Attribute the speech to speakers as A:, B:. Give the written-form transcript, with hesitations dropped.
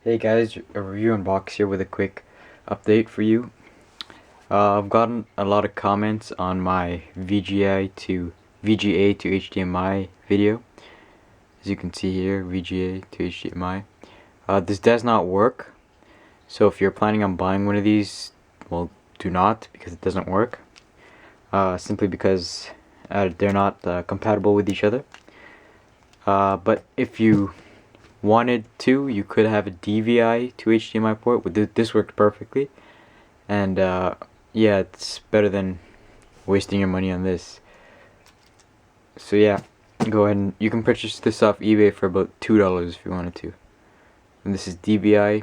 A: Hey guys, a review unbox here with a quick update for you. I've gotten a lot of comments on my VGA to HDMI video. As you can see here, VGA to HDMI. This does not work, so if you're planning on buying one of these, well, do not, because it doesn't work. Simply because they're not compatible with each other. But if you wanted to, you could have a DVI to HDMI port. This worked perfectly, and yeah, it's better than wasting your money on this. So yeah, go ahead and you can purchase this off eBay for about $2 if you wanted to. And this is DVI